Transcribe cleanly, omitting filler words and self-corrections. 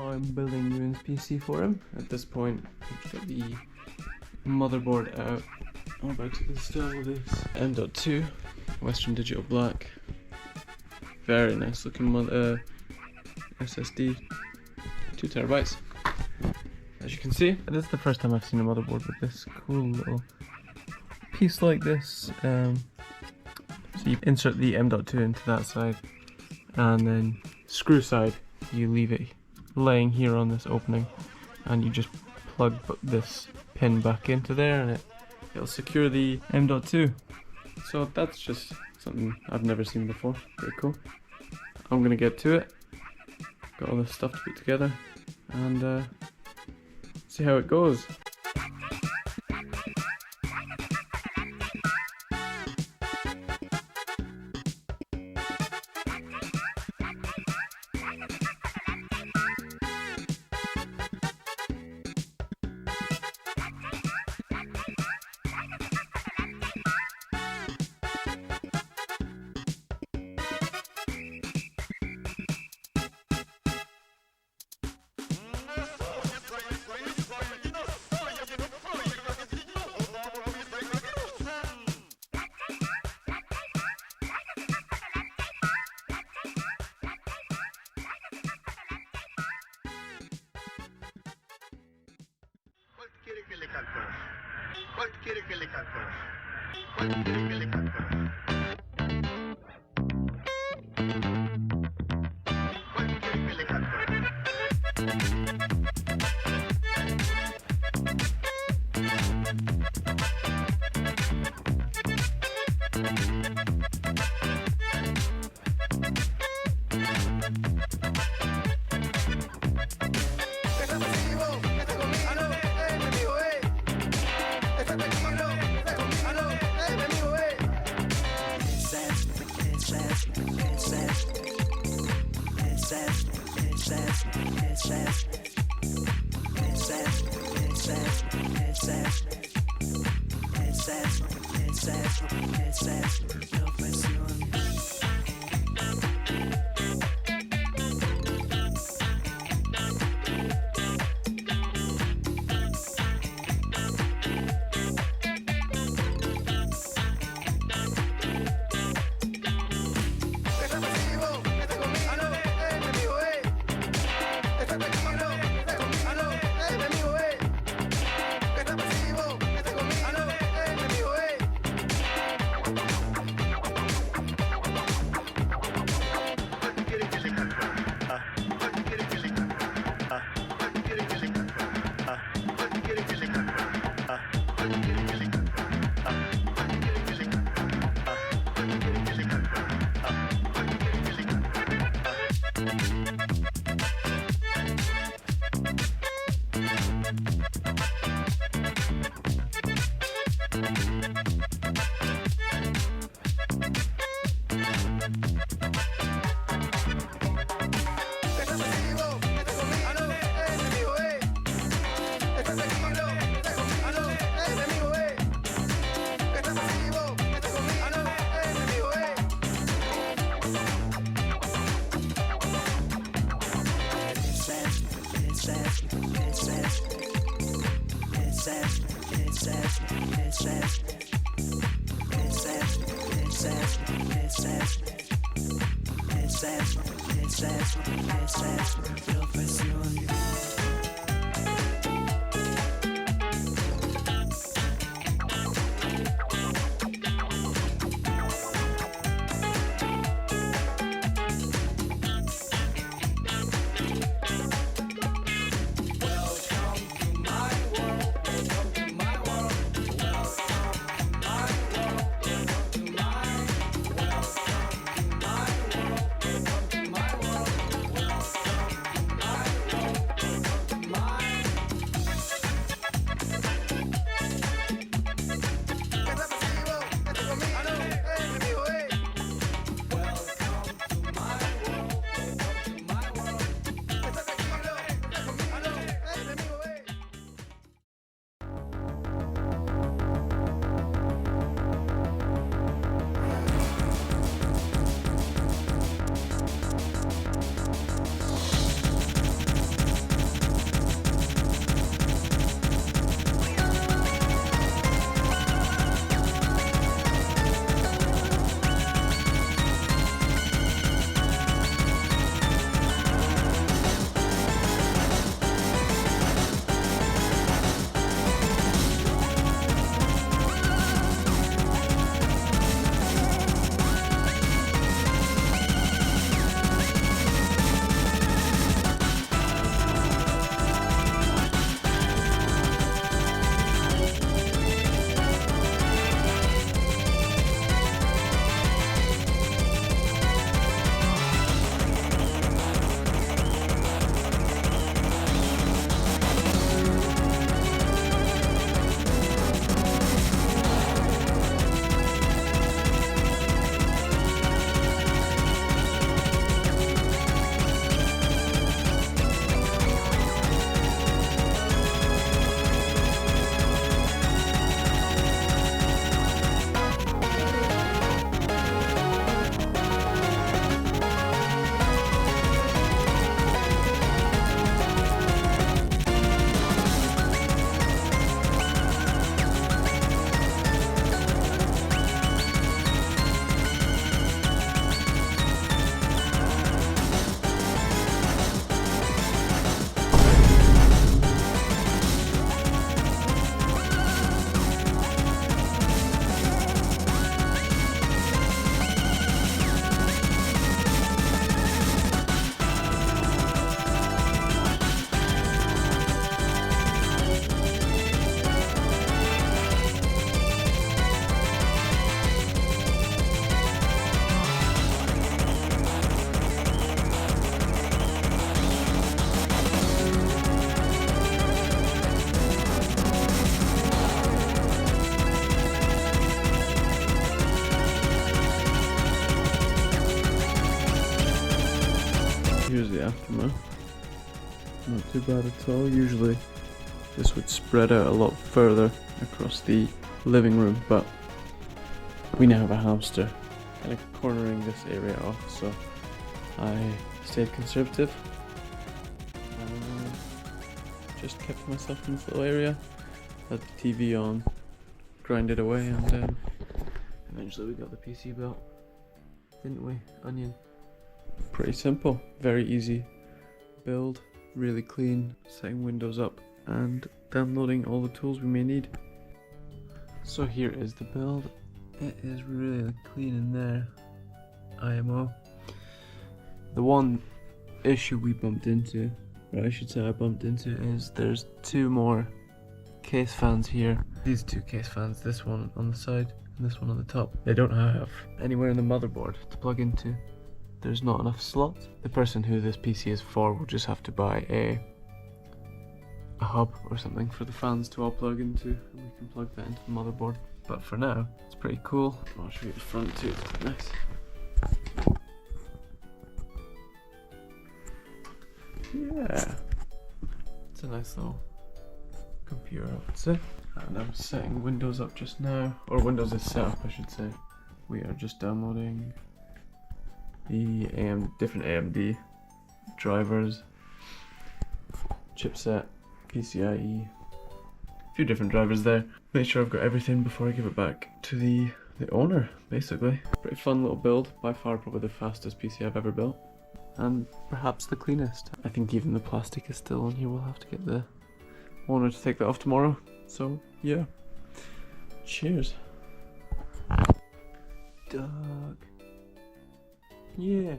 now I'm building Ewan's PC for him. At this point, I've got the motherboard out. I'm about to install this M.2 Western Digital Black. Very nice looking SSD, 2 terabytes. As you can see, this is the first time I've seen a motherboard with this cool little piece like this. So you insert the M.2 into that side, and then screw side, you leave it laying here on this opening, and you just plug this pin back into there, and it'll secure the M.2. So that's just something I've never seen before. Pretty cool. I'm gonna get to it. Got all this stuff to put together, and see how it goes. quiere que le cante? ¿Cuál quiere que le cante? ¿Cuál quiere que le cante? ¿Cuál quiere que le cante? though. Not too bad at all. Usually this would spread out a lot further across the living room, but we now have a hamster kind of cornering this area off, so I stayed conservative and just kept myself in this little area, had the TV on, grinded away, and eventually we got the PC built, didn't we? Onion. Pretty simple, very easy build, really clean, setting Windows up and downloading all the tools we may need. So here is the build. It is really clean in there. IMO. The one issue we bumped into, or I should say I bumped into, is there's two more case fans here. These two case fans, this one on the side and this one on the top. They don't have anywhere in the motherboard to plug into. There's not enough slots. The person who this PC is for will just have to buy a hub or something for the fans to all plug into, and we can plug that into the motherboard. But for now, it's pretty cool. I'll show you the front too, it's quite nice. Yeah, it's a nice little computer, I would say. And I'm setting Windows up just now, or Windows is set up, I should say. We are just downloading the different AMD drivers, chipset, PCIe, a few different drivers there. Make sure I've got everything before I give it back to the owner, basically. Pretty fun little build, by far probably the fastest PC I've ever built, and perhaps the cleanest. I think even the plastic is still on here. We'll have to get the owner to take that off tomorrow. So yeah, cheers. Doug. Yeah.